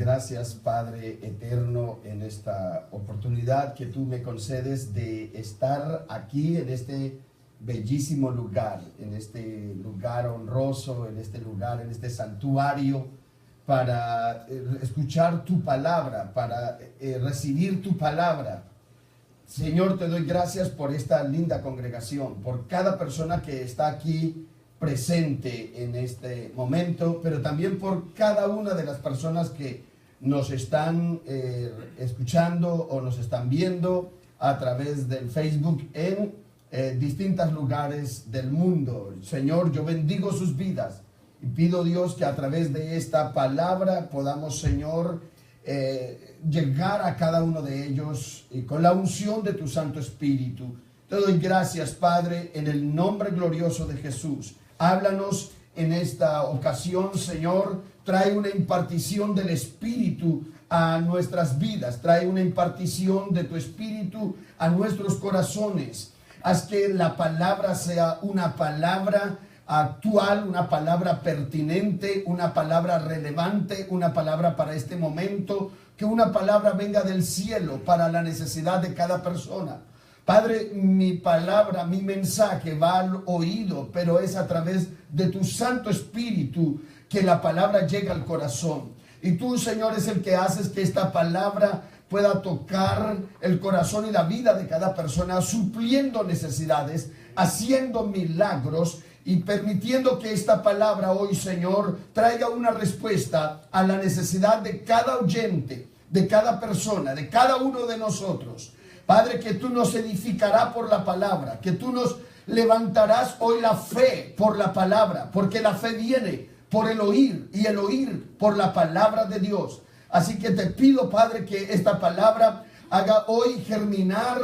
gracias, Padre eterno, en esta oportunidad que tú me concedes de estar aquí en este bellísimo lugar, en este lugar honroso, en este lugar, en este santuario, para escuchar tu palabra, para recibir tu palabra. Señor, te doy gracias por esta linda congregación, por cada persona que está aquí presente en este momento, pero también por cada una de las personas que nos están escuchando o nos están viendo a través del Facebook en distintos lugares del mundo. Señor, yo bendigo sus vidas y pido, Dios, que a través de esta palabra podamos, Señor, llegar a cada uno de ellos y con la unción de tu Santo Espíritu. Te doy gracias, Padre, en el nombre glorioso de Jesús. Háblanos en esta ocasión, Señor. Trae una impartición del Espíritu a nuestras vidas. Trae una impartición de tu Espíritu a nuestros corazones. Haz que la palabra sea una palabra actual, una palabra pertinente, una palabra relevante, una palabra para este momento, que una palabra venga del cielo para la necesidad de cada persona. Padre, mi palabra, mi mensaje va al oído, pero es a través de tu Santo Espíritu que la palabra llega al corazón. Y tú, Señor, es el que haces que esta palabra pueda tocar el corazón y la vida de cada persona, supliendo necesidades, haciendo milagros y permitiendo que esta palabra hoy, Señor, traiga una respuesta a la necesidad de cada oyente, de cada persona, de cada uno de nosotros. Padre, que tú nos edificarás por la palabra, que tú nos levantarás hoy la fe por la palabra, porque la fe viene por el oír y el oír por la palabra de Dios. Así que te pido, Padre, que esta palabra haga hoy germinar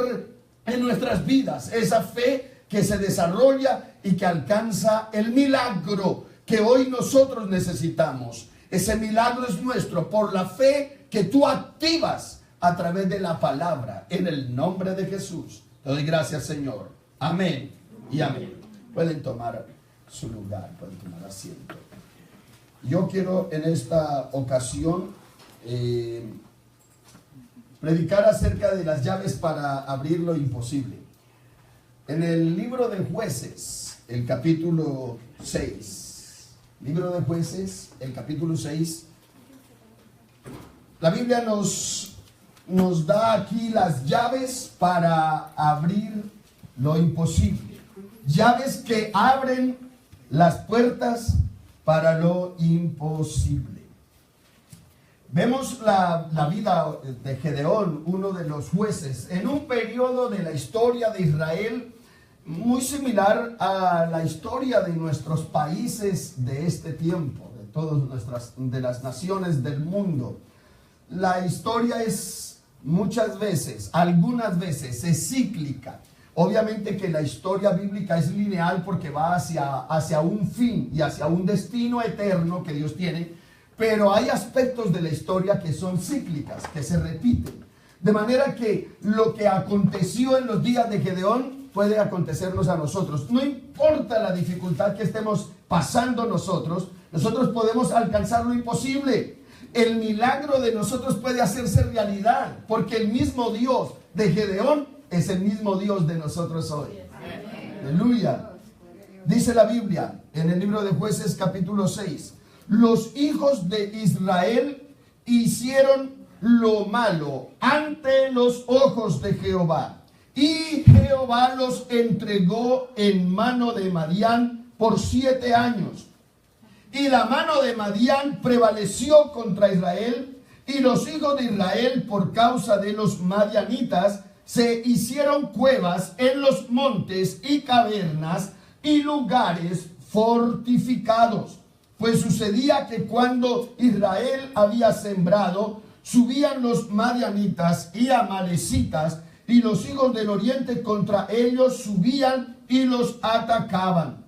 en nuestras vidas esa fe que se desarrolla y que alcanza el milagro que hoy nosotros necesitamos. Ese milagro es nuestro por la fe que tú activas a través de la palabra, en el nombre de Jesús. Te doy gracias, Señor. Amén y amén. Pueden tomar su lugar, pueden tomar asiento. Yo quiero en esta ocasión predicar acerca de las llaves para abrir lo imposible. En el libro de Jueces, el capítulo 6, libro de Jueces, el capítulo 6, la Biblia nos da aquí las llaves para abrir lo imposible. Llaves que abren las puertas para lo imposible. Vemos la vida de Gedeón, uno de los jueces, en un periodo de la historia de Israel muy similar a la historia de nuestros países de este tiempo, de todas las naciones del mundo. La historia es muchas veces, algunas veces, es cíclica. Obviamente que la historia bíblica es lineal porque va hacia un fin y hacia un destino eterno que Dios tiene, pero hay aspectos de la historia que son cíclicas, que se repiten. De manera que lo que aconteció en los días de Gedeón puede acontecernos a nosotros. No importa la dificultad que estemos pasando nosotros podemos alcanzar lo imposible. El milagro de nosotros puede hacerse realidad, porque el mismo Dios de Gedeón es el mismo Dios de nosotros hoy. Aleluya. Dice la Biblia en el libro de Jueces capítulo 6: los hijos de Israel hicieron lo malo ante los ojos de Jehová, y Jehová los entregó en mano de Madián por 7 años. Y la mano de Madián prevaleció contra Israel, y los hijos de Israel, por causa de los madianitas, se hicieron cuevas en los montes y cavernas y lugares fortificados. Pues sucedía que cuando Israel había sembrado, subían los madianitas y amalecitas, y los hijos del oriente contra ellos subían y los atacaban.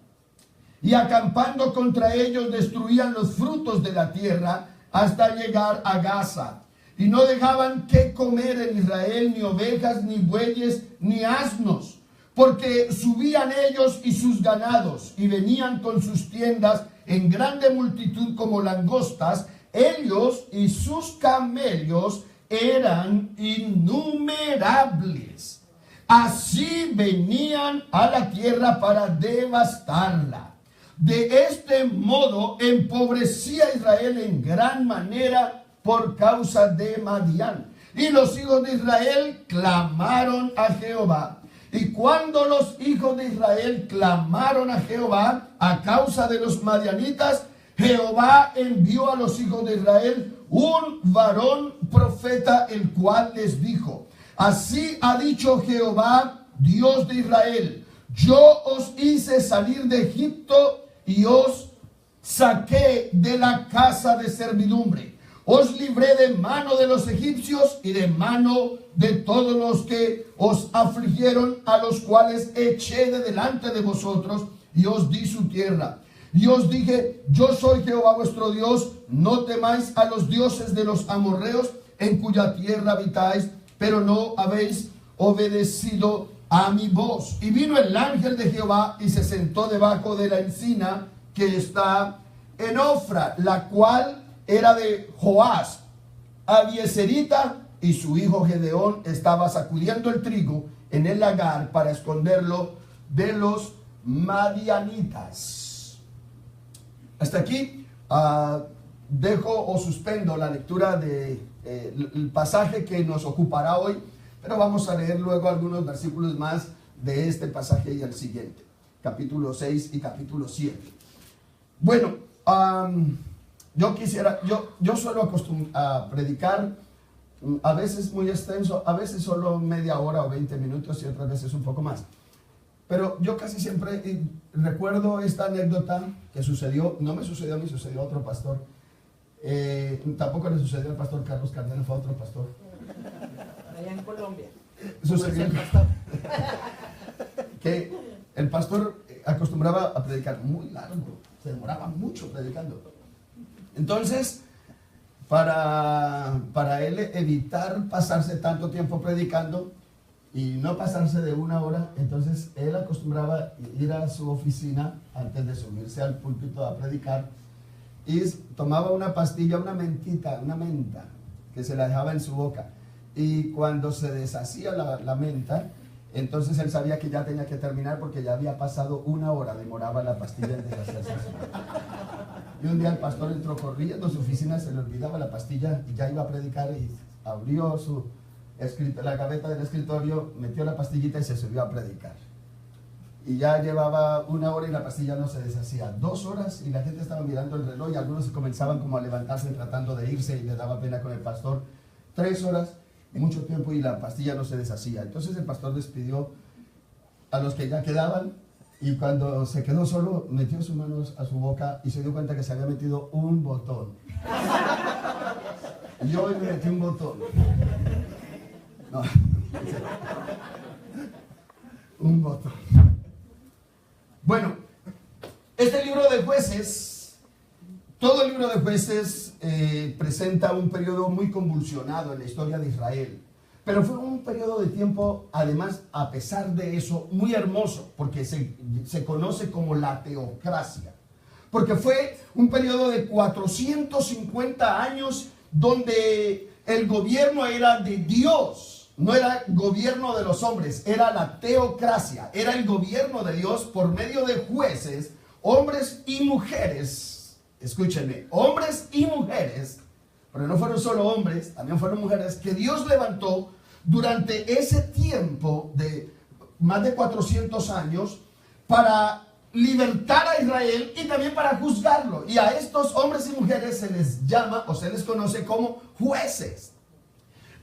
Y acampando contra ellos destruían los frutos de la tierra hasta llegar a Gaza. Y no dejaban que comer en Israel ni ovejas, ni bueyes, ni asnos, porque subían ellos y sus ganados, y venían con sus tiendas en grande multitud como langostas ellos y sus camellos eran innumerables. Así venían a la tierra para devastarla. De este modo empobrecía a Israel en gran manera por causa de Madián. Y los hijos de Israel clamaron a Jehová. Y cuando los hijos de Israel clamaron a Jehová a causa de los madianitas, Jehová envió a los hijos de Israel un varón profeta, el cual les dijo: así ha dicho Jehová, Dios de Israel, yo os hice salir de Egipto y os saqué de la casa de servidumbre. Os libré de mano de los egipcios y de mano de todos los que os afligieron, a los cuales eché de delante de vosotros y os di su tierra. Y os dije: yo soy Jehová vuestro Dios, no temáis a los dioses de los amorreos, en cuya tierra habitáis, pero no habéis obedecido a mi voz. Y vino el ángel de Jehová y se sentó debajo de la encina que está en Ofra, la cual era de Joás, Abieserita, y su hijo Gedeón estaba sacudiendo el trigo en el lagar para esconderlo de los madianitas. Hasta aquí dejo o suspendo la lectura del pasaje que nos ocupará hoy, pero vamos a leer luego algunos versículos más de este pasaje y el siguiente, capítulo 6 y capítulo 7. Bueno, yo suelo a predicar a veces muy extenso, a veces solo media hora o 20 minutos y otras veces un poco más. Pero yo casi siempre recuerdo esta anécdota que sucedió, no me sucedió a mí, sucedió a otro pastor. Tampoco le sucedió al pastor Carlos Cardena, fue a otro pastor. Allá en Colombia. Sucedió que el pastor acostumbraba a predicar muy largo, se demoraba mucho predicando. Entonces, para él evitar pasarse tanto tiempo predicando y no pasarse de una hora, entonces él acostumbraba ir a su oficina antes de subirse al púlpito a predicar y tomaba una pastilla, una menta, que se la dejaba en su boca. Y cuando se deshacía la menta, entonces él sabía que ya tenía que terminar porque ya había pasado una hora, demoraba la pastilla en deshacerse. Y un día el pastor entró corriendo a su oficina, se le olvidaba la pastilla y ya iba a predicar y abrió la gaveta del escritorio, metió la pastillita y se subió a predicar. Y ya llevaba una hora y la pastilla no se deshacía. 2 horas y la gente estaba mirando el reloj y algunos comenzaban como a levantarse tratando de irse y le daba pena con el pastor. 3 horas, mucho tiempo, y la pastilla no se deshacía. Entonces el pastor despidió a los que ya quedaban y cuando se quedó solo metió sus manos a su boca y se dio cuenta que se había metido un botón. Yo hoy me metí un botón. No. Un botón. Bueno, este libro de Jueces, todo el libro de Jueces presenta un periodo muy convulsionado en la historia de Israel. Pero fue un periodo de tiempo, además, a pesar de eso, muy hermoso, porque se conoce como la teocracia. Porque fue un periodo de 450 años donde el gobierno era de Dios, no era gobierno de los hombres, era la teocracia, era el gobierno de Dios por medio de jueces, hombres y mujeres. Escúchenme, hombres y mujeres, pero no fueron solo hombres, también fueron mujeres, que Dios levantó durante ese tiempo de más de 400 años para libertar a Israel y también para juzgarlo. Y a estos hombres y mujeres se les llama o se les conoce como jueces.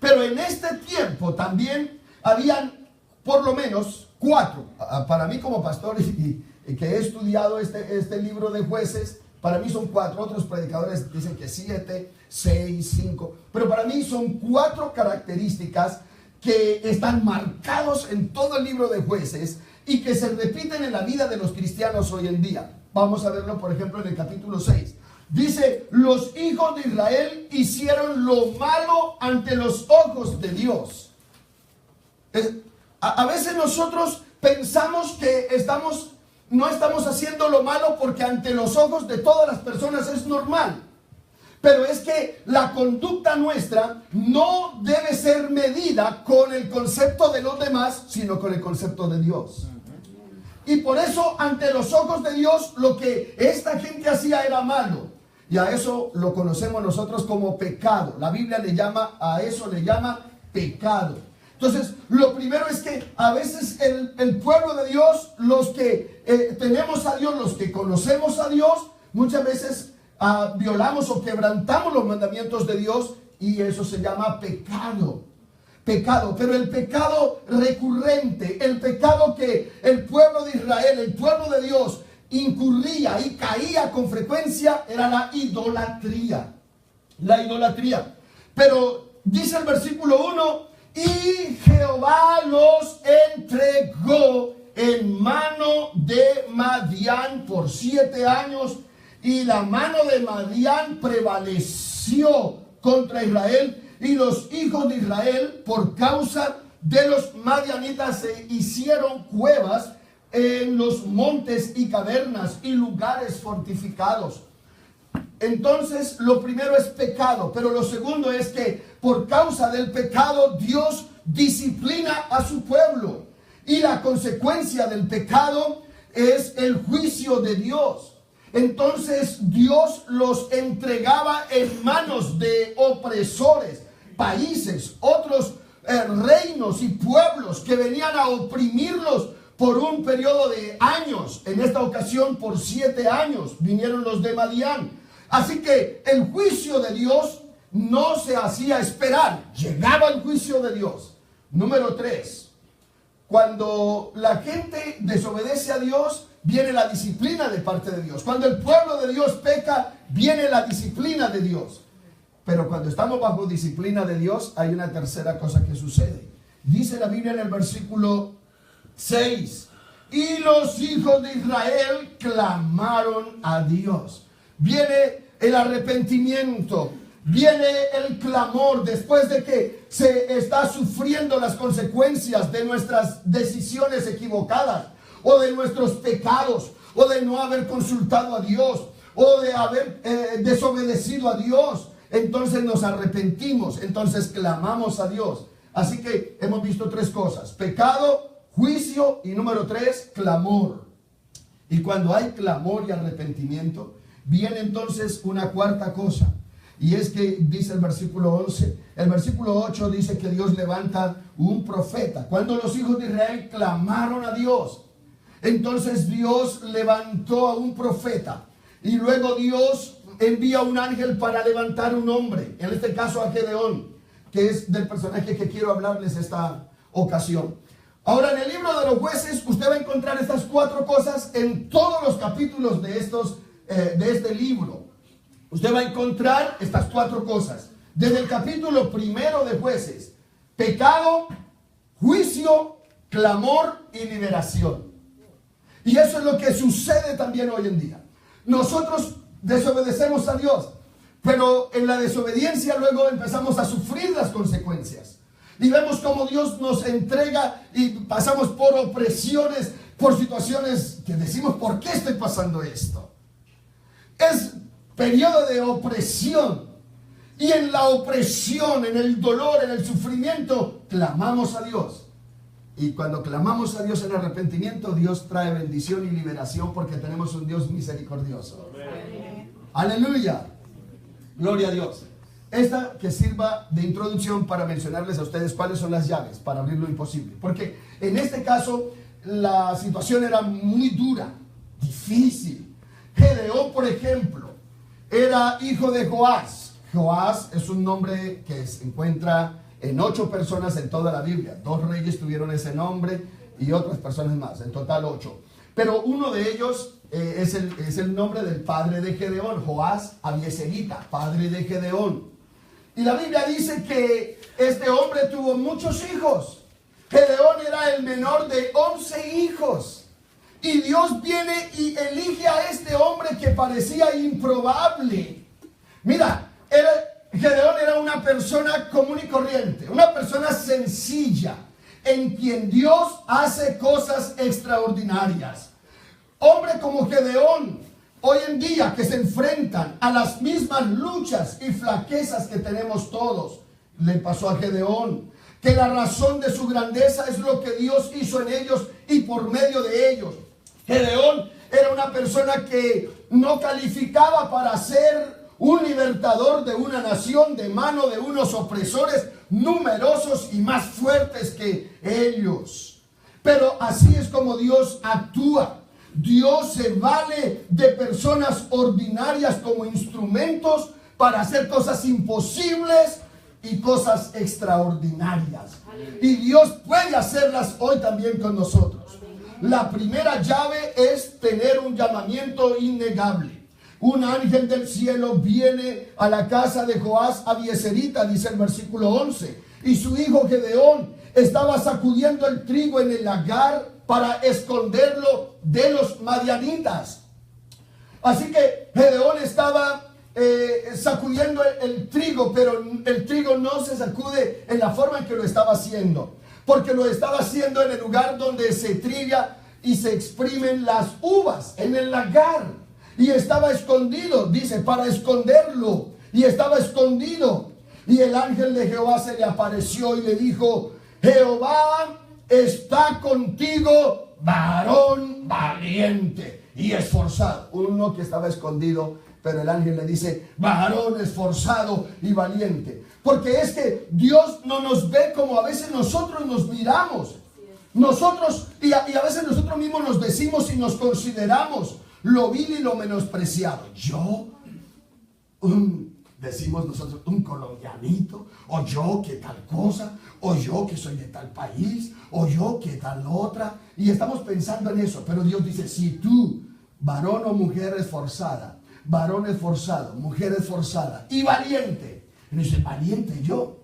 Pero en este tiempo también habían por lo menos 4. Para mí como pastor y que he estudiado este libro de Jueces, para mí son 4, otros predicadores dicen que 7, 6, 5, pero para mí son 4 características que están marcados en todo el libro de Jueces y que se repiten en la vida de los cristianos hoy en día. Vamos a verlo, por ejemplo, en el capítulo 6. Dice: los hijos de Israel hicieron lo malo ante los ojos de Dios. A veces nosotros pensamos que no estamos haciendo lo malo porque ante los ojos de todas las personas es normal. Pero es que la conducta nuestra no debe ser medida con el concepto de los demás, sino con el concepto de Dios. Y por eso, ante los ojos de Dios, lo que esta gente hacía era malo. Y a eso lo conocemos nosotros como pecado. La Biblia a eso le llama pecado. Entonces, lo primero es que a veces el pueblo de Dios, los que tenemos a Dios, los que conocemos a Dios, muchas veces violamos o quebrantamos los mandamientos de Dios, y eso se llama pecado. Pecado, pero el pecado recurrente, el pecado que el pueblo de Israel, el pueblo de Dios, incurría y caía con frecuencia, era la idolatría. La idolatría. Pero dice el versículo 1, y Jehová los entregó en mano de Madián por 7 años, y la mano de Madián prevaleció contra Israel, y los hijos de Israel, por causa de los madianitas, se hicieron cuevas en los montes y cavernas y lugares fortificados. Entonces, lo primero es pecado, pero lo segundo es que por causa del pecado Dios disciplina a su pueblo, y la consecuencia del pecado es el juicio de Dios. Entonces Dios los entregaba en manos de opresores, países, otros reinos y pueblos que venían a oprimirlos por un periodo de años. En esta ocasión, por 7 años, vinieron los de Madián. Así que el juicio de Dios no se hacía esperar. Llegaba el juicio de Dios. Número 3. Cuando la gente desobedece a Dios, viene la disciplina de parte de Dios. Cuando el pueblo de Dios peca, viene la disciplina de Dios. Pero cuando estamos bajo disciplina de Dios, hay una tercera cosa que sucede. Dice la Biblia en el versículo 6, y los hijos de Israel clamaron a Dios. Viene el arrepentimiento, viene el clamor después de que se está sufriendo las consecuencias de nuestras decisiones equivocadas, o de nuestros pecados, o de no haber consultado a Dios, o de haber desobedecido a Dios. Entonces nos arrepentimos, entonces clamamos a Dios. Así que hemos visto 3 cosas: pecado, juicio, y número 3, clamor. Y cuando hay clamor y arrepentimiento, viene entonces una cuarta cosa. Y es que dice el versículo 11, el versículo 8 dice que Dios levanta un profeta. Cuando los hijos de Israel clamaron a Dios, entonces Dios levantó a un profeta. Y luego Dios envía un ángel para levantar un hombre. En este caso a Gedeón, que es del personaje que quiero hablarles esta ocasión. Ahora, en el libro de los jueces, usted va a encontrar estas 4 cosas en todos los capítulos de este libro. Usted va a encontrar estas 4 cosas. Desde el capítulo 1 de jueces: pecado, juicio, clamor y liberación. Y eso es lo que sucede también hoy en día. Nosotros desobedecemos a Dios, pero en la desobediencia luego empezamos a sufrir las consecuencias. Y vemos cómo Dios nos entrega y pasamos por opresiones, por situaciones que decimos: ¿por qué estoy pasando esto? Es periodo de opresión. Y en la opresión, en el dolor, en el sufrimiento, clamamos a Dios. Y cuando clamamos a Dios en arrepentimiento, Dios trae bendición y liberación, porque tenemos un Dios misericordioso. Amén. Aleluya. Gloria a Dios. Esta que sirva de introducción para mencionarles a ustedes cuáles son las llaves para abrir lo imposible. Porque en este caso la situación era muy dura, difícil. Gedeón, por ejemplo, era hijo de Joás. Joás es un nombre que se encuentra en 8 personas en toda la Biblia. 2 reyes tuvieron ese nombre y otras personas más, en total 8. Pero uno de ellos es el nombre del padre de Gedeón, Joás Abieserita, padre de Gedeón. Y la Biblia dice que este hombre tuvo muchos hijos. Gedeón era el menor de 11 hijos. Y Dios viene y elige a este hombre que parecía improbable. Mira, Gedeón era una persona común y corriente, una persona sencilla, en quien Dios hace cosas extraordinarias. Hombre como Gedeón, hoy en día que se enfrentan a las mismas luchas y flaquezas que tenemos todos. Le pasó a Gedeón, que la razón de su grandeza es lo que Dios hizo en ellos y por medio de ellos. Gedeón era una persona que no calificaba para ser un libertador de una nación de mano de unos opresores numerosos y más fuertes que ellos. Pero así es como Dios actúa. Dios se vale de personas ordinarias como instrumentos para hacer cosas imposibles y cosas extraordinarias. Y Dios puede hacerlas hoy también con nosotros. La primera llave es tener un llamamiento innegable. Un ángel del cielo viene a la casa de Joás Abieserita, dice el versículo 11. Y su hijo Gedeón estaba sacudiendo el trigo en el lagar para esconderlo de los madianitas. Así que Gedeón estaba sacudiendo el trigo, pero el trigo no se sacude en la forma en que lo estaba haciendo, porque lo estaba haciendo en el lugar donde se trilla y se exprimen las uvas, en el lagar, y estaba escondido, dice, para esconderlo, y estaba escondido. Y el ángel de Jehová se le apareció y le dijo: Jehová está contigo, varón valiente y esforzado. Uno que estaba escondido, pero el ángel le dice: varón esforzado y valiente. Porque es que Dios no nos ve como a veces nosotros nos miramos. Nosotros, y a veces nosotros mismos nos decimos y nos consideramos lo vil y lo menospreciado. Yo, decimos nosotros, un colombianito, o yo que tal cosa, o yo que soy de tal país, o yo que tal otra. Y estamos pensando en eso, pero Dios dice: si tú, varón o mujer esforzada, varón esforzado, mujer esforzada y valiente. Y dice: valiente yo.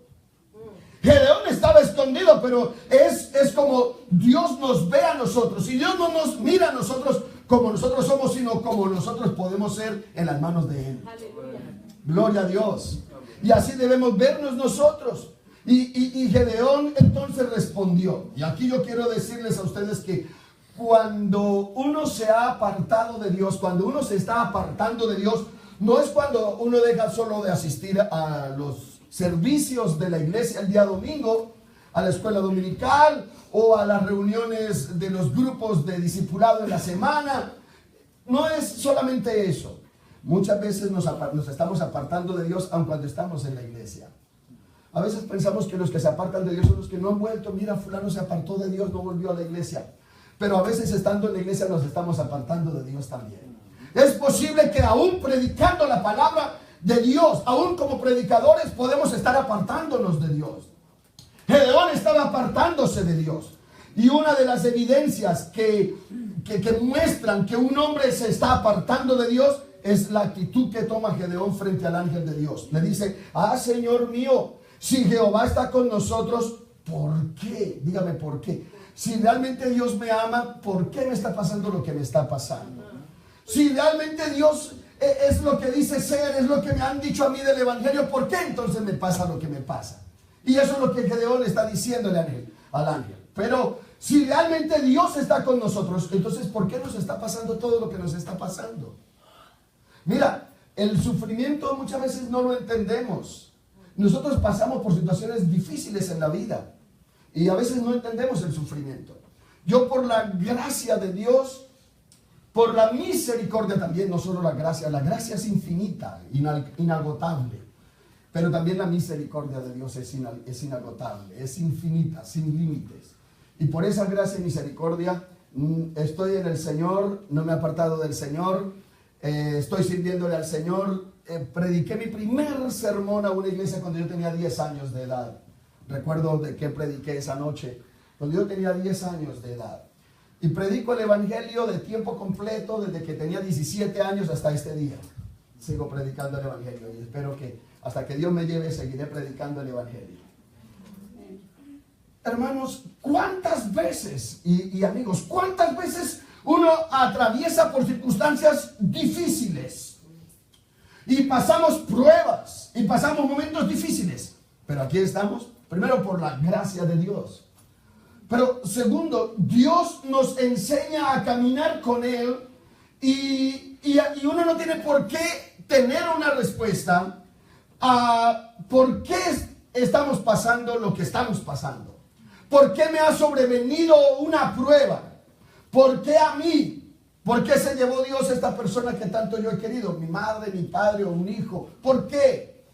Gedeón estaba escondido, pero es como Dios nos ve a nosotros. Y Dios no nos mira a nosotros como nosotros somos, sino como nosotros podemos ser en las manos de Él. Aleluya. Gloria a Dios. Y así debemos vernos nosotros. Y Gedeón entonces respondió. Y aquí yo quiero decirles a ustedes que cuando uno se ha apartado de Dios, cuando uno se está apartando de Dios, no es cuando uno deja solo de asistir a los servicios de la iglesia el día domingo, a la escuela dominical o a las reuniones de los grupos de discipulado en la semana. No es solamente eso. Muchas veces nos estamos apartando de Dios aun cuando estamos en la iglesia. A veces pensamos que los que se apartan de Dios son los que no han vuelto. Mira, fulano se apartó de Dios, no volvió a la iglesia. Pero a veces estando en la iglesia nos estamos apartando de Dios también. Es posible que aún predicando la palabra de Dios, aún como predicadores, podemos estar apartándonos de Dios. Gedeón estaba apartándose de Dios. Y una de las evidencias que muestran que un hombre se está apartando de Dios es la actitud que toma Gedeón frente al ángel de Dios. Le dice: Señor mío, si Jehová está con nosotros, ¿por qué? Dígame por qué. Si realmente Dios me ama, ¿por qué me está pasando lo que me está pasando? Si realmente Dios es lo que dice ser, es lo que me han dicho a mí del evangelio, ¿por qué entonces me pasa lo que me pasa? Y eso es lo que Gedeón le está diciéndole al ángel. Pero si realmente Dios está con nosotros, entonces ¿por qué nos está pasando todo lo que nos está pasando? Mira, el sufrimiento muchas veces no lo entendemos. Nosotros pasamos por situaciones difíciles en la vida y a veces no entendemos el sufrimiento. Yo, por la gracia de Dios, por la misericordia también, no solo la gracia es infinita, inagotable, pero también la misericordia de Dios es inagotable, es infinita, sin límites. Y por esa gracia y misericordia estoy en el Señor, no me he apartado del Señor, estoy sirviéndole al Señor. Prediqué mi primer sermón a una iglesia cuando yo tenía 10 años de edad. Recuerdo de qué prediqué esa noche, cuando yo tenía 10 años de edad. Y predico el evangelio de tiempo completo desde que tenía 17 años hasta este día. Sigo predicando el evangelio y espero que hasta que Dios me lleve seguiré predicando el evangelio. Hermanos, ¿cuántas veces, y amigos, cuántas veces uno atraviesa por circunstancias difíciles? Y pasamos pruebas, y pasamos momentos difíciles. Pero aquí estamos, primero por la gracia de Dios. Pero segundo, Dios nos enseña a caminar con Él y Y uno no tiene por qué tener una respuesta a por qué estamos pasando lo que estamos pasando. ¿Por qué me ha sobrevenido una prueba? ¿Por qué a mí? ¿Por qué se llevó Dios a esta persona que tanto yo he querido? Mi madre, mi padre o un hijo. ¿Por qué?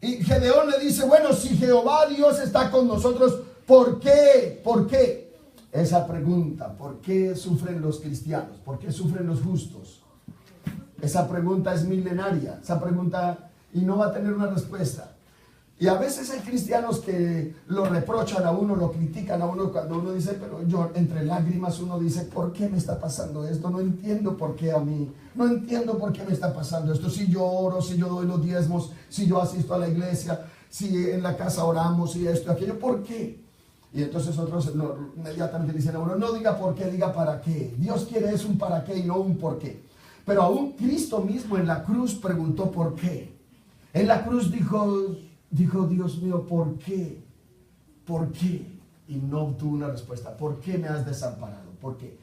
Y Gedeón le dice, bueno, si Jehová Dios está con nosotros, ¿por qué? ¿Por qué? Esa pregunta, ¿por qué sufren los cristianos? ¿Por qué sufren los justos? Esa pregunta es milenaria, esa pregunta, y no va a tener una respuesta. Y a veces hay cristianos que lo reprochan a uno, lo critican a uno cuando uno dice, pero yo, entre lágrimas uno dice, ¿por qué me está pasando esto? No entiendo por qué a mí, no entiendo por qué me está pasando esto. Si yo oro, si yo doy los diezmos, si yo asisto a la iglesia, si en la casa oramos, y esto, aquello, ¿por qué? Y entonces otros inmediatamente dicen a uno, no diga por qué, diga para qué. Dios quiere es un para qué y no un por qué. Pero aún Cristo mismo en la cruz preguntó por qué. En la cruz dijo, Dios mío, ¿por qué? ¿Por qué? Y no obtuvo una respuesta. ¿Por qué me has desamparado? ¿Por qué?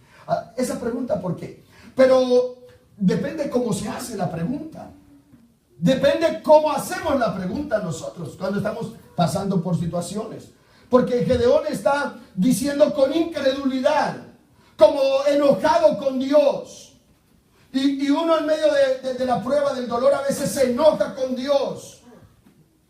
Esa pregunta, ¿por qué? Pero depende cómo se hace la pregunta. Depende cómo hacemos la pregunta nosotros cuando estamos pasando por situaciones. Porque Gedeón está diciendo con incredulidad, como enojado con Dios. Y uno en medio de la prueba del dolor a veces se enoja con Dios.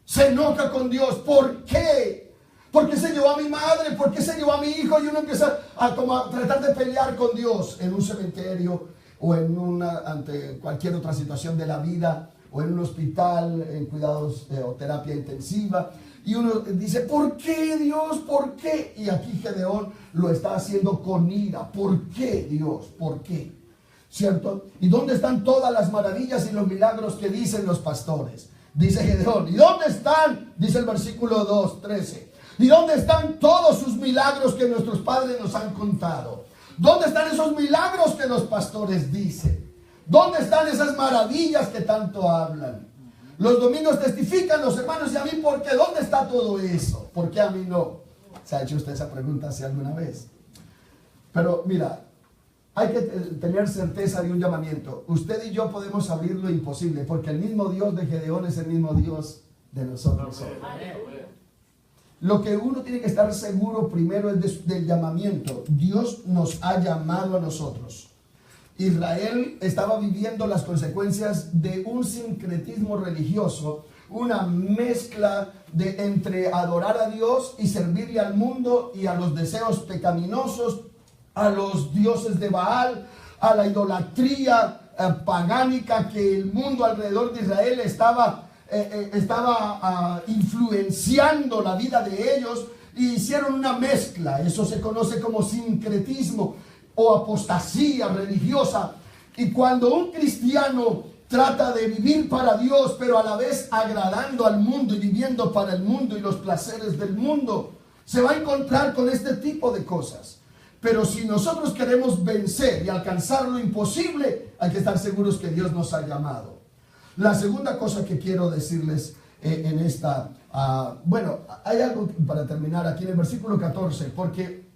Se enoja con Dios. ¿Por qué? ¿Por qué se llevó a mi madre? ¿Por qué se llevó a mi hijo? Y uno empieza a tratar de pelear con Dios en un cementerio o ante cualquier otra situación de la vida, o en un hospital, en cuidados o terapia intensiva. Y uno dice, ¿por qué Dios? ¿Por qué? Y aquí Gedeón lo está haciendo con ira. ¿Por qué Dios? ¿Por qué? ¿Cierto? ¿Y dónde están todas las maravillas y los milagros que dicen los pastores? Dice Gedeón. ¿Y dónde están? Dice el versículo 2:13. ¿Y dónde están todos sus milagros que nuestros padres nos han contado? ¿Dónde están esos milagros que los pastores dicen? ¿Dónde están esas maravillas que tanto hablan? Los domingos testifican los hermanos, y a mí, ¿por qué? ¿Dónde está todo eso? ¿Por qué a mí no? ¿Se ha hecho usted esa pregunta hace alguna vez? Pero mira, hay que tener certeza de un llamamiento. Usted y yo podemos abrir lo imposible, porque el mismo Dios de Gedeón es el mismo Dios de nosotros. Lo que uno tiene que estar seguro primero es del llamamiento. Dios nos ha llamado a nosotros. Israel estaba viviendo las consecuencias de un sincretismo religioso, una mezcla entre adorar a Dios y servirle al mundo y a los deseos pecaminosos, a los dioses de Baal, a la idolatría pagánica que el mundo alrededor de Israel estaba influenciando la vida de ellos, y hicieron una mezcla. Eso se conoce como sincretismo o apostasía religiosa. Y cuando un cristiano trata de vivir para Dios, pero a la vez agradando al mundo y viviendo para el mundo y los placeres del mundo, se va a encontrar con este tipo de cosas. Pero si nosotros queremos vencer y alcanzar lo imposible, hay que estar seguros que Dios nos ha llamado. La segunda cosa que quiero decirles en esta, bueno, hay algo para terminar aquí en el versículo 14, porque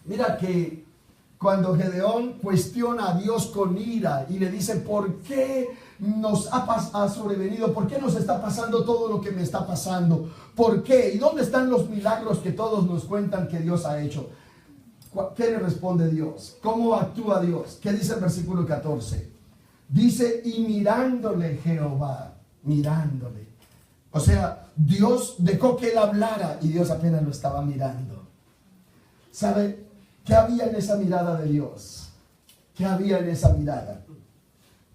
mira que cuando Gedeón cuestiona a Dios con ira y le dice, ¿por qué nos ha sobrevenido? ¿Por qué nos está pasando todo lo que me está pasando? ¿Por qué? ¿Y dónde están los milagros que todos nos cuentan que Dios ha hecho? ¿Qué le responde Dios? ¿Cómo actúa Dios? ¿Qué dice el versículo 14? Dice, y mirándole Jehová, mirándole. O sea, Dios dejó que él hablara y Dios apenas lo estaba mirando. ¿Sabe qué había en esa mirada de Dios? ¿Qué había en esa mirada?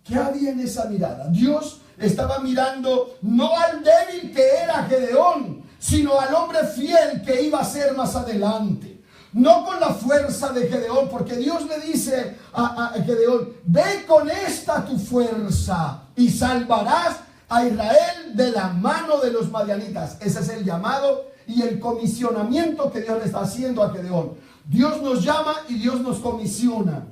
¿Qué había en esa mirada? Dios estaba mirando no al débil que era Gedeón, sino al hombre fiel que iba a ser más adelante. No con la fuerza de Gedeón, porque Dios le dice a Gedeón, ve con esta tu fuerza y salvarás a Israel de la mano de los madianitas. Ese es el llamado y el comisionamiento que Dios le está haciendo a Gedeón. Dios nos llama y Dios nos comisiona.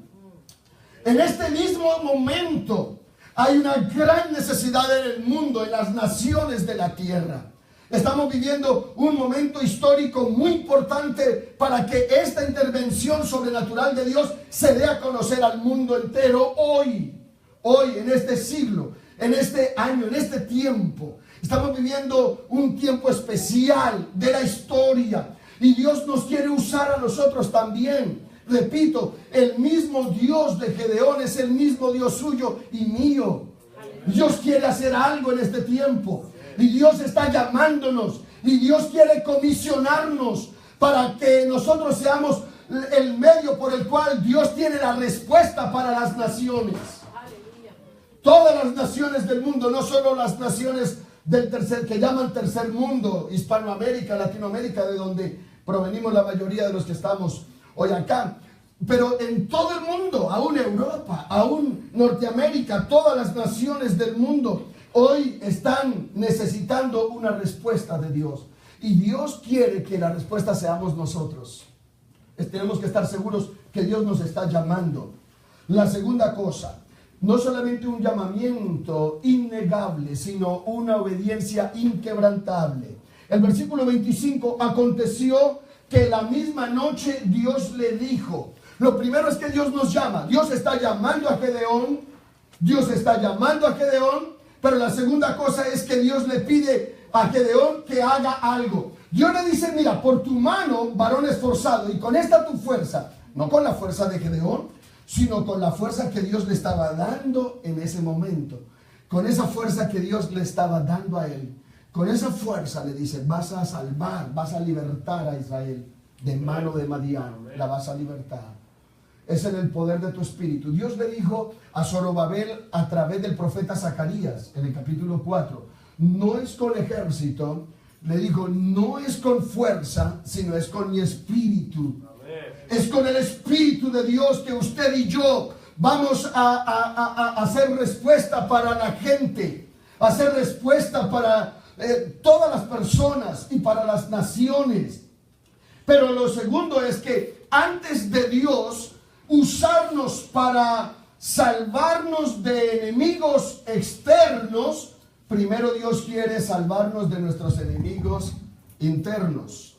En este mismo momento hay una gran necesidad en el mundo, en las naciones de la tierra. Estamos viviendo un momento histórico muy importante para que esta intervención sobrenatural de Dios se dé a conocer al mundo entero hoy. hoy, en este siglo, en este año, en este tiempo. Estamos viviendo un tiempo especial de la historia y Dios nos quiere usar a nosotros también. Repito, el mismo Dios de Gedeón es el mismo Dios suyo y mío. Dios quiere hacer algo en este tiempo y Dios está llamándonos y Dios quiere comisionarnos para que nosotros seamos el medio por el cual Dios tiene la respuesta para las naciones. Todas las naciones del mundo, no solo las naciones del que llaman tercer mundo, Hispanoamérica, Latinoamérica, de donde provenimos la mayoría de los que estamos hoy acá, pero en todo el mundo, aún Europa, aún Norteamérica, todas las naciones del mundo hoy están necesitando una respuesta de Dios. Y Dios quiere que la respuesta seamos nosotros. Tenemos que estar seguros que Dios nos está llamando. La segunda cosa, no solamente un llamamiento innegable, sino una obediencia inquebrantable. El versículo 25, aconteció que la misma noche Dios le dijo. Lo primero es que Dios nos llama. Dios está llamando a Gedeón. Dios está llamando a Gedeón. Pero la segunda cosa es que Dios le pide a Gedeón que haga algo. Dios le dice, mira, por tu mano, varón esforzado, y con esta tu fuerza, no con la fuerza de Gedeón, sino con la fuerza que Dios le estaba dando en ese momento. Con esa fuerza que Dios le estaba dando a él. Con esa fuerza le dice, vas a salvar, vas a libertar a Israel de mano de Madián. La vas a libertar. Es en el poder de tu espíritu. Dios le dijo a Zorobabel a través del profeta Zacarías en el capítulo 4, no es con ejército, le dijo, no es con fuerza, sino es con mi espíritu. Es con el espíritu de Dios que usted y yo vamos a hacer respuesta para la gente, hacer respuesta para todas las personas y para las naciones. Pero lo segundo es que antes de Dios usarnos para salvarnos de enemigos externos, primero Dios quiere salvarnos de nuestros enemigos internos.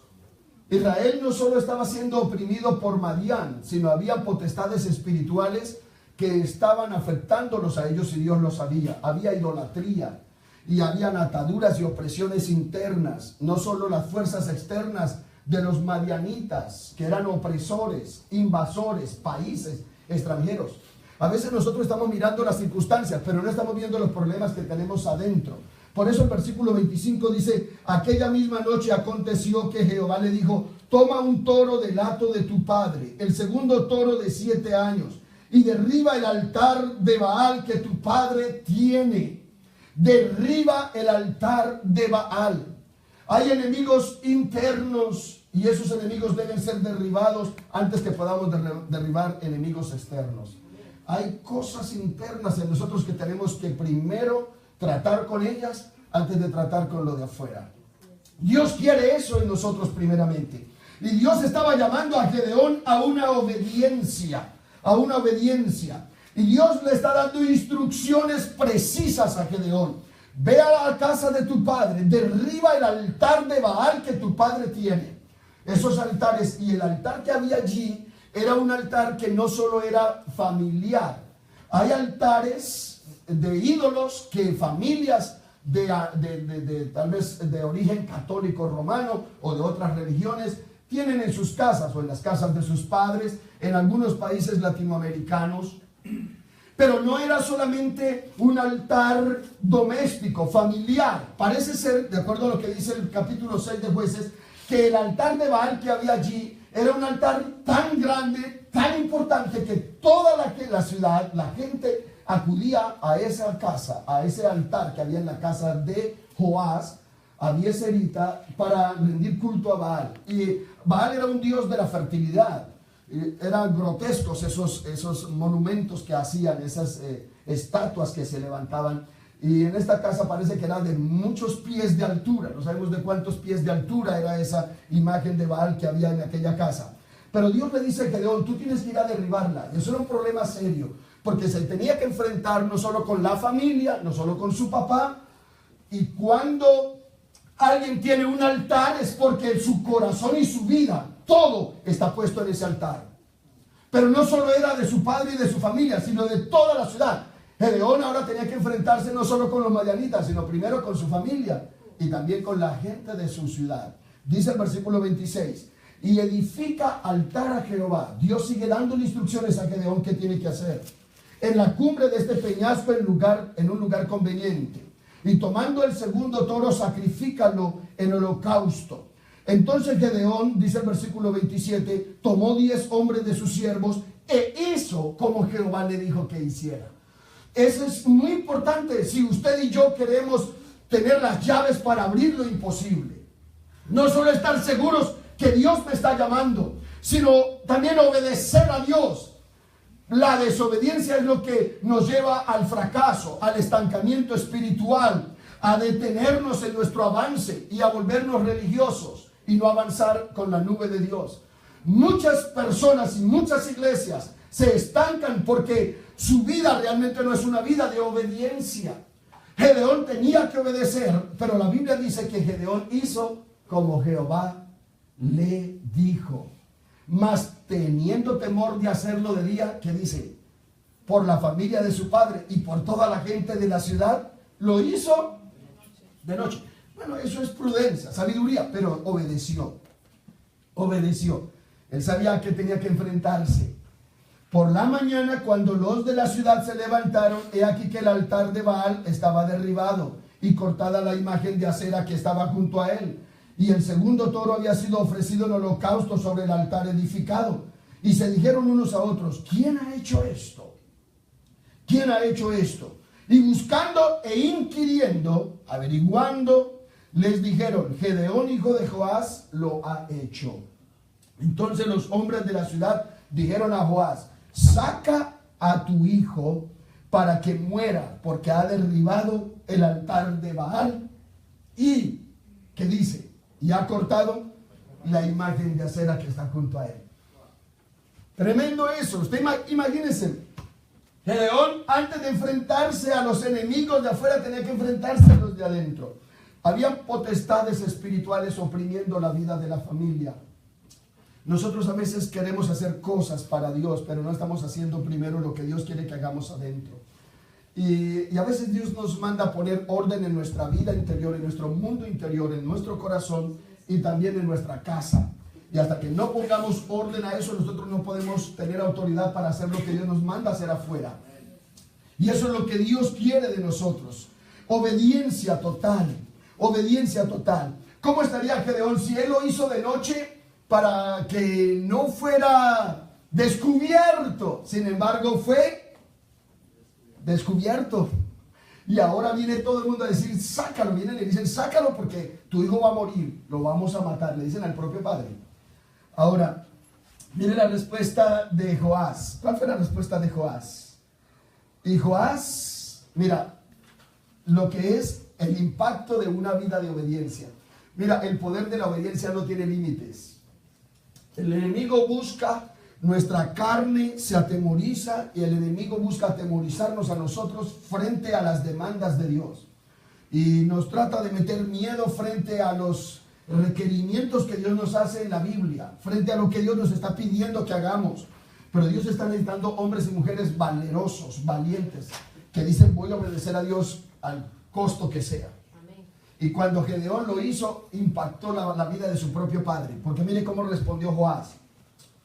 Israel no solo estaba siendo oprimido por Madián, sino había potestades espirituales que estaban afectándolos a ellos y Dios lo sabía. Había idolatría y habían ataduras y opresiones internas, no solo las fuerzas externas de los madianitas, que eran opresores, invasores, países extranjeros. A veces nosotros estamos mirando las circunstancias, pero no estamos viendo los problemas que tenemos adentro. Por eso el versículo 25 dice, aquella misma noche aconteció que Jehová le dijo, toma un toro del hato de tu padre, el segundo toro de 7 años, y derriba el altar de Baal que tu padre tiene. Derriba el altar de Baal. Hay enemigos internos y esos enemigos deben ser derribados antes que podamos derribar enemigos externos. Hay cosas internas en nosotros que tenemos que primero tratar con ellas antes de tratar con lo de afuera. Dios quiere eso en nosotros primeramente. Y Dios estaba llamando a Gedeón a una obediencia, Y Dios le está dando instrucciones precisas a Gedeón. Ve a la casa de tu padre, derriba el altar de Baal que tu padre tiene. Esos altares, y el altar que había allí era un altar que no solo era familiar. Hay altares de ídolos que familias tal vez de origen católico romano o de otras religiones tienen en sus casas o en las casas de sus padres, en algunos países latinoamericanos. Pero no era solamente un altar doméstico, familiar. Parece ser, de acuerdo a lo que dice el capítulo 6 de Jueces, que el altar de Baal que había allí era un altar tan grande, tan importante, que toda la ciudad, la gente acudía a esa casa, a ese altar que había en la casa de Joás, a Bieserita, para rendir culto a Baal. Y Baal era un dios de la fertilidad. Eran grotescos esos monumentos que hacían, esas estatuas que se levantaban. Y en esta casa parece que era de muchos pies de altura. No sabemos de cuántos pies de altura era esa imagen de Baal que había en aquella casa. Pero Dios le dice a Gedeón, tú tienes que ir a derribarla. Y eso era un problema serio, porque se tenía que enfrentar no solo con la familia, no solo con su papá. Y cuando alguien tiene un altar es porque su corazón y su vida, todo está puesto en ese altar. Pero no solo era de su padre y de su familia, sino de toda la ciudad. Gedeón ahora tenía que enfrentarse no solo con los madianitas, sino primero con su familia y también con la gente de su ciudad. Dice el versículo 26, y edifica altar a Jehová. Dios sigue dando instrucciones a Gedeón qué tiene que hacer. En la cumbre de este peñasco en un lugar conveniente. Y tomando el segundo toro, sacrifícalo en holocausto. Entonces Gedeón, dice el versículo 27, tomó 10 hombres de sus siervos e hizo como Jehová le dijo que hiciera. Eso es muy importante si usted y yo queremos tener las llaves para abrir lo imposible. No solo estar seguros que Dios me está llamando, sino también obedecer a Dios. La desobediencia es lo que nos lleva al fracaso, al estancamiento espiritual, a detenernos en nuestro avance y a volvernos religiosos y no avanzar con la nube de Dios. Muchas personas y muchas iglesias se estancan porque su vida realmente no es una vida de obediencia. Gedeón tenía que obedecer, pero la Biblia dice que Gedeón hizo como Jehová le dijo. Mas teniendo temor de hacerlo de día, ¿qué dice? Por la familia de su padre y por toda la gente de la ciudad, lo hizo de noche. Bueno, eso es prudencia, sabiduría, pero obedeció. Obedeció. Él sabía que tenía que enfrentarse. Por la mañana, cuando los de la ciudad se levantaron, he aquí que el altar de Baal estaba derribado y cortada la imagen de acera que estaba junto a él. Y el segundo toro había sido ofrecido en holocausto sobre el altar edificado. Y se dijeron unos a otros, ¿quién ha hecho esto? ¿Quién ha hecho esto? Y buscando e inquiriendo, averiguando, les dijeron, Gedeón, hijo de Joás, lo ha hecho. Entonces los hombres de la ciudad dijeron a Joás, saca a tu hijo para que muera, porque ha derribado el altar de Baal. Y, ¿qué dice? Y ha cortado la imagen de acera que está junto a él. Tremendo eso. Usted imagínese, Gedeón, antes de enfrentarse a los enemigos de afuera, tenía que enfrentarse a los de adentro. Habían potestades espirituales oprimiendo la vida de la familia. Nosotros a veces queremos hacer cosas para Dios, pero no estamos haciendo primero lo que Dios quiere que hagamos adentro. Y a veces Dios nos manda a poner orden en nuestra vida interior, en nuestro mundo interior, en nuestro corazón y también en nuestra casa. Y hasta que no pongamos orden a eso, nosotros no podemos tener autoridad para hacer lo que Dios nos manda hacer afuera. Y eso es lo que Dios quiere de nosotros. Obediencia total. Obediencia total. ¿Cómo estaría Gedeón si él lo hizo de noche para que no fuera descubierto? Sin embargo, fue descubierto. Y ahora viene todo el mundo a decir, sácalo. Vienen y le dicen, sácalo porque tu hijo va a morir, lo vamos a matar. Le dicen al propio padre. Ahora, mire la respuesta de Joás. ¿Cuál fue la respuesta de Joás? Y Joás, mira, lo que es el impacto de una vida de obediencia. Mira, el poder de la obediencia no tiene límites. El enemigo busca, nuestra carne se atemoriza y el enemigo busca atemorizarnos a nosotros frente a las demandas de Dios. Y nos trata de meter miedo frente a los requerimientos que Dios nos hace en la Biblia, frente a lo que Dios nos está pidiendo que hagamos. Pero Dios está necesitando hombres y mujeres valerosos, valientes, que dicen voy a obedecer a Dios al costo que sea. Y cuando Gedeón lo hizo, impactó la vida de su propio padre. Porque mire cómo respondió Joás.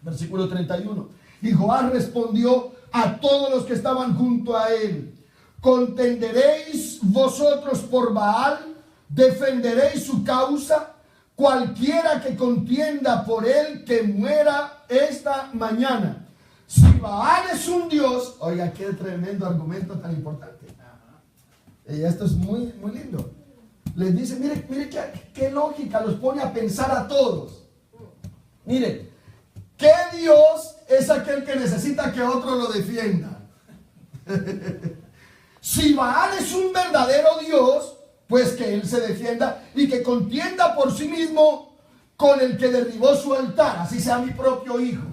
Versículo 31. Y Joás respondió a todos los que estaban junto a él. ¿Contenderéis vosotros por Baal? ¿Defenderéis su causa? Cualquiera que contienda por él, que muera esta mañana. Si Baal es un dios, oiga, qué tremendo argumento tan importante. Y esto es muy, muy lindo. Les dice, mire qué lógica, los pone a pensar a todos. Mire, ¿qué Dios es aquel que necesita que otro lo defienda? Si Baal es un verdadero Dios, pues que él se defienda y que contienda por sí mismo con el que derribó su altar, así sea mi propio hijo.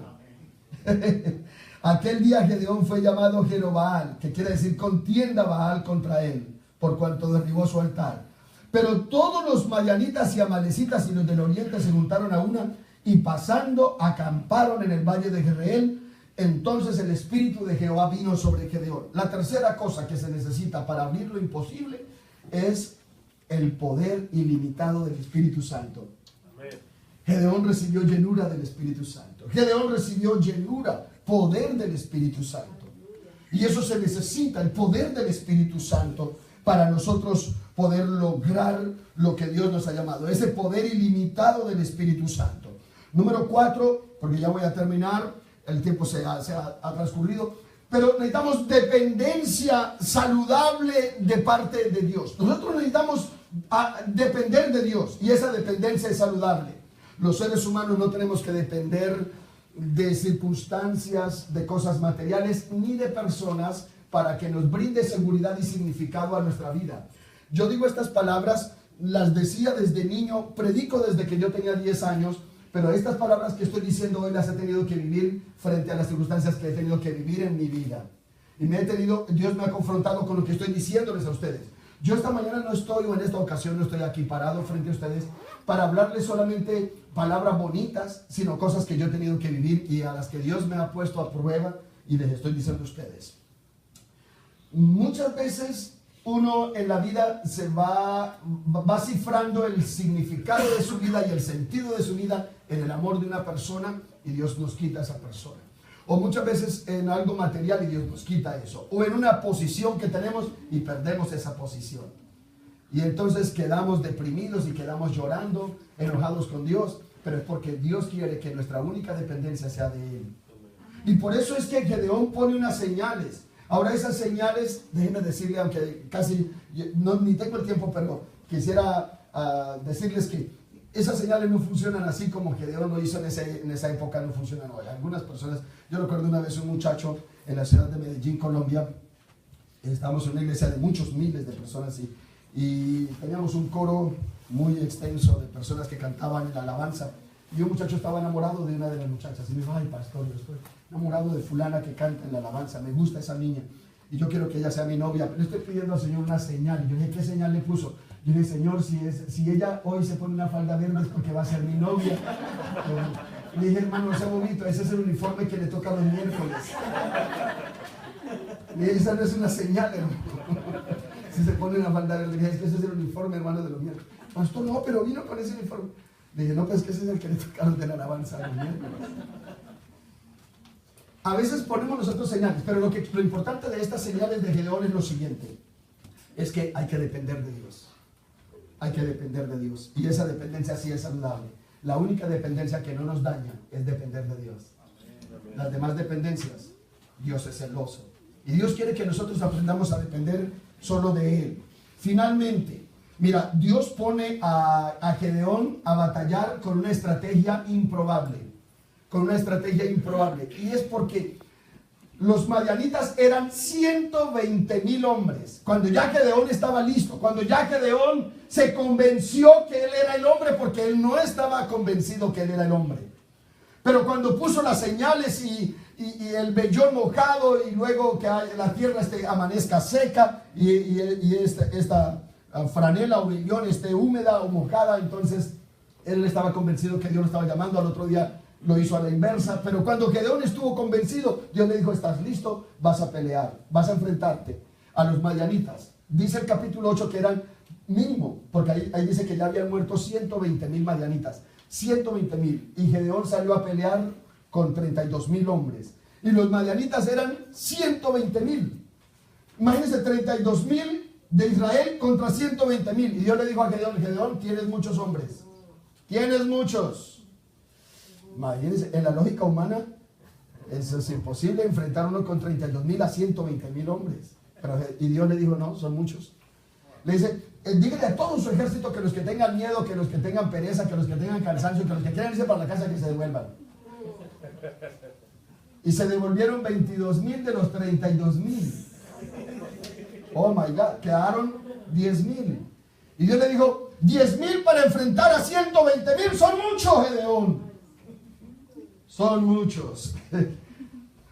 Aquel día Gedeón fue llamado Jerobaal, que quiere decir contienda Baal contra él, por cuanto derribó su altar. Pero todos los madianitas y amalecitas y los del oriente se juntaron a una y pasando acamparon en el valle de Jezreel Entonces el Espíritu de Jehová vino sobre Gedeón. La tercera cosa que se necesita para abrir lo imposible es el poder ilimitado del Espíritu Santo. Gedeón recibió llenura del Espíritu Santo. Gedeón recibió llenura, poder del Espíritu Santo. Y eso se necesita, el poder del Espíritu Santo, para nosotros poder lograr lo que Dios nos ha llamado. Ese poder ilimitado del Espíritu Santo. Número 4, porque ya voy a terminar, el tiempo se ha transcurrido, pero necesitamos dependencia saludable de parte de Dios. Nosotros necesitamos depender de Dios, y esa dependencia es saludable. Los seres humanos no tenemos que depender de circunstancias, de cosas materiales, ni de personas para que nos brinde seguridad y significado a nuestra vida. Yo digo estas palabras, las decía desde niño, predico desde que yo tenía 10 años, pero estas palabras que estoy diciendo hoy las he tenido que vivir frente a las circunstancias que he tenido que vivir en mi vida. Y Dios me ha confrontado con lo que estoy diciéndoles a ustedes. Yo esta mañana no estoy, o en esta ocasión no estoy aquí parado frente a ustedes para hablarles solamente palabras bonitas, sino cosas que yo he tenido que vivir y a las que Dios me ha puesto a prueba y les estoy diciendo a ustedes. Muchas veces uno en la vida se va cifrando el significado de su vida y el sentido de su vida en el amor de una persona, y Dios nos quita a esa persona. O muchas veces en algo material y Dios nos quita eso. O en una posición que tenemos y perdemos esa posición. Y entonces quedamos deprimidos y quedamos llorando, enojados con Dios. Pero es porque Dios quiere que nuestra única dependencia sea de Él. Y por eso es que Gedeón pone unas señales. Ahora esas señales, déjenme decirle, aunque casi ni tengo el tiempo, pero quisiera decirles que esas señales no funcionan así como Gedeón lo hizo en esa época, no funcionan hoy. Algunas personas, yo recuerdo una vez un muchacho en la ciudad de Medellín, Colombia, estábamos en una iglesia de muchos miles de personas y teníamos un coro muy extenso de personas que cantaban en la alabanza, y un muchacho estaba enamorado de una de las muchachas y me dijo: ay pastor, yo estoy enamorado de fulana que canta en la alabanza, me gusta esa niña y yo quiero que ella sea mi novia, pero estoy pidiendo al Señor una señal. Y yo dije: ¿qué señal le puso? Yo dije: Señor, si ella hoy se pone una falda verde es porque va a ser mi novia. Le dije: hermano, no sea bonito, ese es el uniforme que le toca los miércoles. Le dije: esa no es una señal, hermano. Si se pone una falda verde, le dije: es que ese es el uniforme, hermano, de los miércoles. Pastor, no, pero vino con ese uniforme. Le dije: no, pues que ese es el que le toca los de la alabanza los miércoles. A veces ponemos nosotros señales, pero lo importante de estas señales de Gedeón es lo siguiente: es que hay que depender de Dios. Hay que depender de Dios. Y esa dependencia sí es saludable. La única dependencia que no nos daña es depender de Dios. Las demás dependencias, Dios es celoso. Y Dios quiere que nosotros aprendamos a depender solo de Él. Finalmente, mira, Dios pone a Gedeón a batallar con una estrategia improbable. Con una estrategia improbable. Y es porque los madianitas eran 120,000 hombres. Cuando ya Gedeón estaba listo, cuando ya Gedeón se convenció que él era el hombre, porque él no estaba convencido que él era el hombre. Pero cuando puso las señales y el vellón mojado, y luego que la tierra amanezca seca y esta franela o vellón esté húmeda o mojada, entonces él estaba convencido que Dios lo estaba llamando. Al otro día lo hizo a la inversa, pero cuando Gedeón estuvo convencido, Dios le dijo: estás listo, vas a pelear, vas a enfrentarte a los madianitas. Dice el capítulo 8 que eran mínimo, porque ahí dice que ya habían muerto 120,000 madianitas, 120,000, y Gedeón salió a pelear con 32,000 hombres, y los madianitas eran 120,000. Imagínense, 32,000 de Israel contra 120,000, y Dios le dijo a Gedeón: Gedeón, tienes muchos hombres, tienes muchos. Imagínense, en la lógica humana eso es imposible, enfrentar uno con 32,000 a 120,000 hombres. Y Dios le dijo: no, son muchos. Le dice: dígale a todo su ejército que los que tengan miedo, que los que tengan pereza, que los que tengan cansancio, que los que quieran irse para la casa, que se devuelvan. Y se devolvieron 22,000 de los 32,000. Oh my God, quedaron 10,000. Y Dios le dijo: 10,000 para enfrentar a 120,000 son muchos, Gedeón. Son muchos.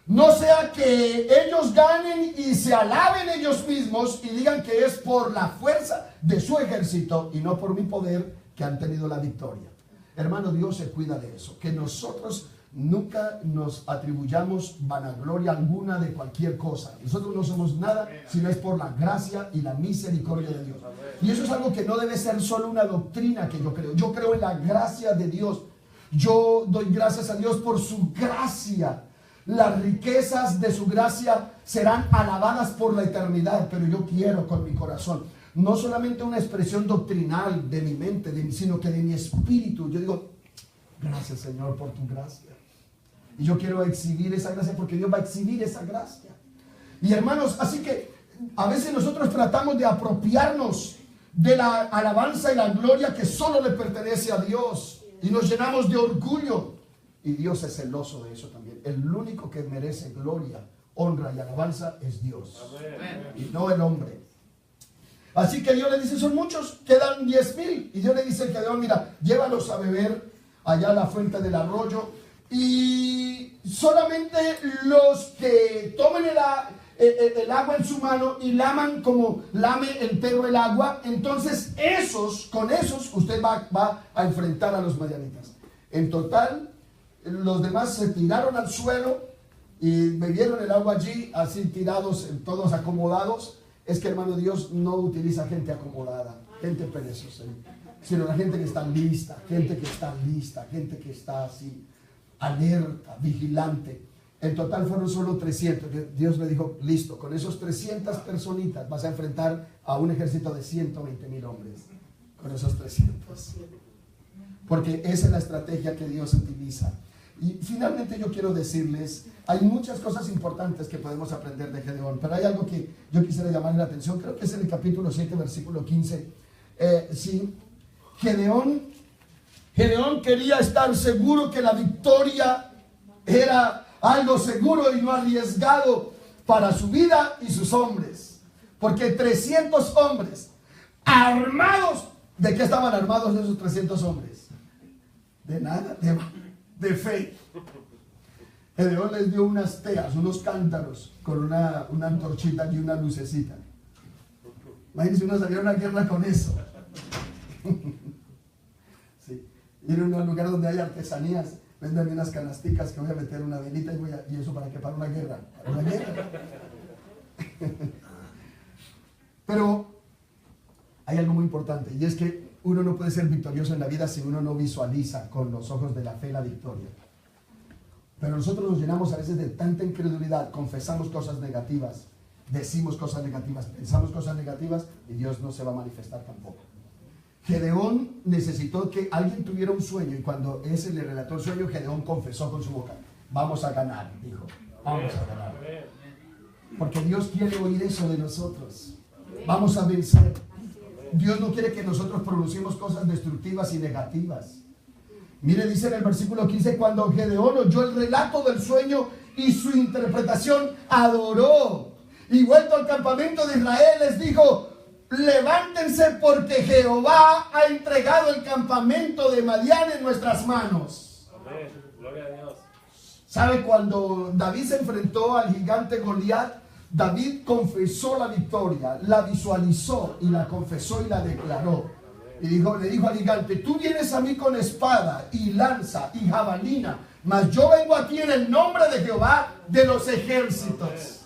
No sea que ellos ganen y se alaben ellos mismos y digan que es por la fuerza de su ejército y no por mi poder que han tenido la victoria. Hermano, Dios se cuida de eso. Que nosotros nunca nos atribuyamos vanagloria alguna de cualquier cosa. Nosotros no somos nada si no es por la gracia y la misericordia de Dios. Y eso es algo que no debe ser solo una doctrina que yo creo. Yo creo en la gracia de Dios. Yo doy gracias a Dios por su gracia. Las riquezas de su gracia serán alabadas por la eternidad, pero yo quiero con mi corazón, no solamente una expresión doctrinal de mi mente, sino que de mi espíritu. Yo digo, gracias Señor por tu gracia. Y yo quiero exhibir esa gracia porque Dios va a exhibir esa gracia. Y hermanos, así que a veces nosotros tratamos de apropiarnos de la alabanza y la gloria que solo le pertenece a Dios. Y nos llenamos de orgullo. Y Dios es celoso de eso también. El único que merece gloria, honra y alabanza es Dios. Y no el hombre. Así que Dios le dice, son muchos, quedan 10,000. Y Dios le dice a Gedeón, mira, llévalos a beber allá a la fuente del arroyo. Y solamente los que tomen el agua en su mano y laman como lame el perro el agua, entonces con esos usted va a enfrentar a los madianitas. En total, los demás se tiraron al suelo y bebieron el agua allí, así tirados, todos acomodados. Es que, hermano, Dios no utiliza gente acomodada, gente perezosa, sino la gente que está lista, gente que está así, alerta, vigilante. En total fueron solo 300. Dios le dijo, listo, con esos 300 personitas vas a enfrentar a un ejército de 120,000 hombres. Con esos 300. Porque esa es la estrategia que Dios utiliza. Y finalmente yo quiero decirles, hay muchas cosas importantes que podemos aprender de Gedeón, pero hay algo que yo quisiera llamarle la atención, creo que es en el capítulo 7, versículo 15. Sí, Gedeón quería estar seguro que la victoria era algo seguro y no arriesgado para su vida y sus hombres. Porque 300 hombres armados, ¿de qué estaban armados esos 300 hombres? De nada, de fe. Gedeón les dio unas teas, unos cántaros con una antorchita y una lucecita. Imagínense, uno salió a una guerra con eso. Sí. Ir a un lugar donde hay artesanías, venden unas canasticas que voy a meter una velita y eso para qué, para una guerra. Para una guerra. Pero hay algo muy importante, y es que uno no puede ser victorioso en la vida si uno no visualiza con los ojos de la fe la victoria. Pero nosotros nos llenamos a veces de tanta incredulidad, confesamos cosas negativas, decimos cosas negativas, pensamos cosas negativas y Dios no se va a manifestar tampoco. Gedeón necesitó que alguien tuviera un sueño y cuando ese le relató el sueño, Gedeón confesó con su boca, vamos a ganar, dijo, vamos a ganar. Porque Dios quiere oír eso de nosotros. Vamos a vencer. Dios no quiere que nosotros pronunciemos cosas destructivas y negativas. Mire, dice en el versículo 15, cuando Gedeón oyó el relato del sueño y su interpretación, adoró. Y vuelto al campamento de Israel les dijo, levántense porque Jehová ha entregado el campamento de Madián en nuestras manos. Amén. Gloria a Dios. ¿Sabe? Cuando David se enfrentó al gigante Goliat, David confesó la victoria, la visualizó y la confesó y la declaró. Y le dijo al gigante, tú vienes a mí con espada y lanza y jabalina, mas yo vengo a ti en el nombre de Jehová de los ejércitos.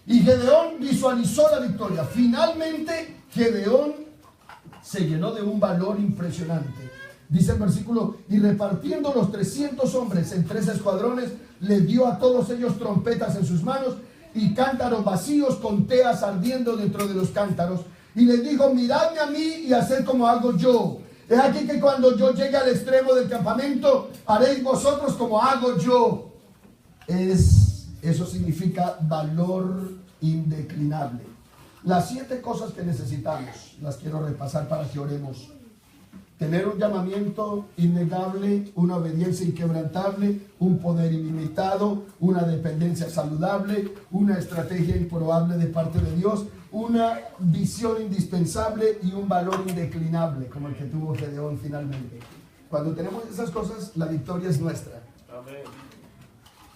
Y Gedeón visualizó la victoria. Finalmente, Gedeón se llenó de un valor impresionante. Dice el versículo, y repartiendo los 300 hombres en 3 escuadrones, les dio a todos ellos trompetas en sus manos y cántaros vacíos con teas ardiendo dentro de los cántaros. Y les dijo, miradme a mí y haced como hago yo. Es aquí que cuando yo llegue al extremo del campamento, haréis vosotros como hago yo. Eso significa valor indeclinable. Las 7 cosas que necesitamos, las quiero repasar para que oremos. Tener un llamamiento innegable, una obediencia inquebrantable, un poder ilimitado, una dependencia saludable, una estrategia improbable de parte de Dios, una visión indispensable y un valor indeclinable, como el que tuvo Gedeón finalmente. Cuando tenemos esas cosas, la victoria es nuestra. Amén.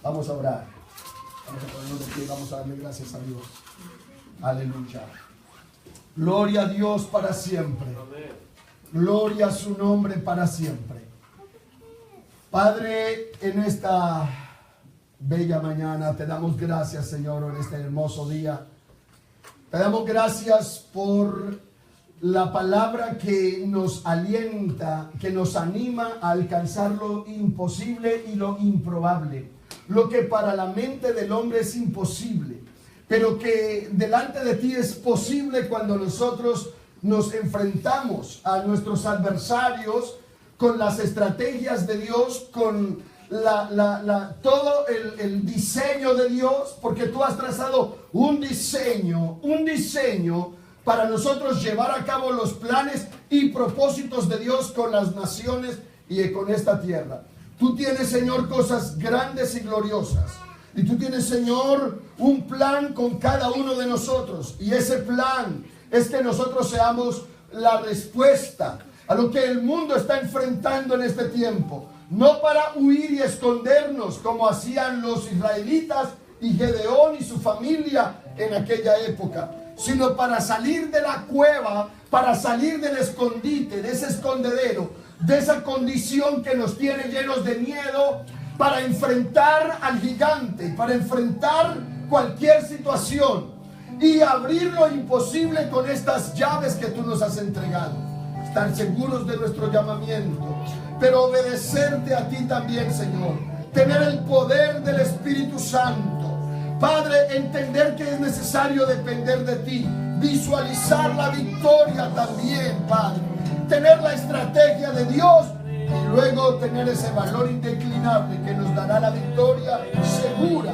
Vamos a orar. Vamos a ponernos de pie y vamos a darle gracias a Dios. Aleluya. Gloria a Dios para siempre. Amén. Gloria a su nombre para siempre. Padre, en esta bella mañana te damos gracias, Señor, en este hermoso día. Te damos gracias por la palabra que nos alienta, que nos anima a alcanzar lo imposible y lo improbable. Lo que para la mente del hombre es imposible, pero que delante de ti es posible cuando nosotros nos enfrentamos a nuestros adversarios con las estrategias de Dios, con todo el diseño de Dios, porque tú has trazado un diseño para nosotros llevar a cabo los planes y propósitos de Dios con las naciones y con esta tierra. Tú tienes, Señor, cosas grandes y gloriosas. Y tú tienes, Señor, un plan con cada uno de nosotros. Y ese plan es que nosotros seamos la respuesta a lo que el mundo está enfrentando en este tiempo. No para huir y escondernos como hacían los israelitas y Gedeón y su familia en aquella época, sino para salir de la cueva, para salir del escondite, de ese escondedero, de esa condición que nos tiene llenos de miedo, para enfrentar al gigante, para enfrentar cualquier situación y abrir lo imposible con estas llaves que tú nos has entregado. Estar seguros de nuestro llamamiento, pero obedecerte a ti también, Señor. Tener el poder del Espíritu Santo. Padre, entender que es necesario depender de ti. Visualizar la victoria también, Padre. Tener la estrategia de Dios y luego tener ese valor indeclinable que nos dará la victoria segura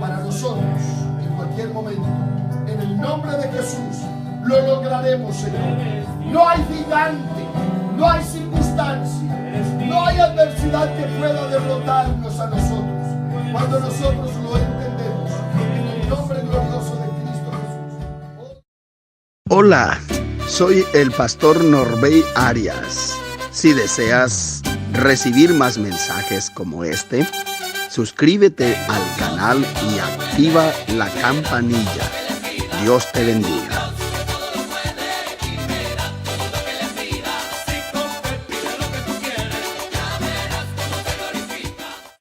para nosotros en cualquier momento. En el nombre de Jesús lo lograremos, Señor. No hay gigante, no hay circunstancia, no hay adversidad que pueda derrotarnos a nosotros cuando nosotros lo entendemos en el nombre glorioso de Cristo Jesús. Hola, soy el pastor Norbey Arias. Si deseas recibir más mensajes como este, suscríbete al canal y activa la campanilla. Dios te bendiga.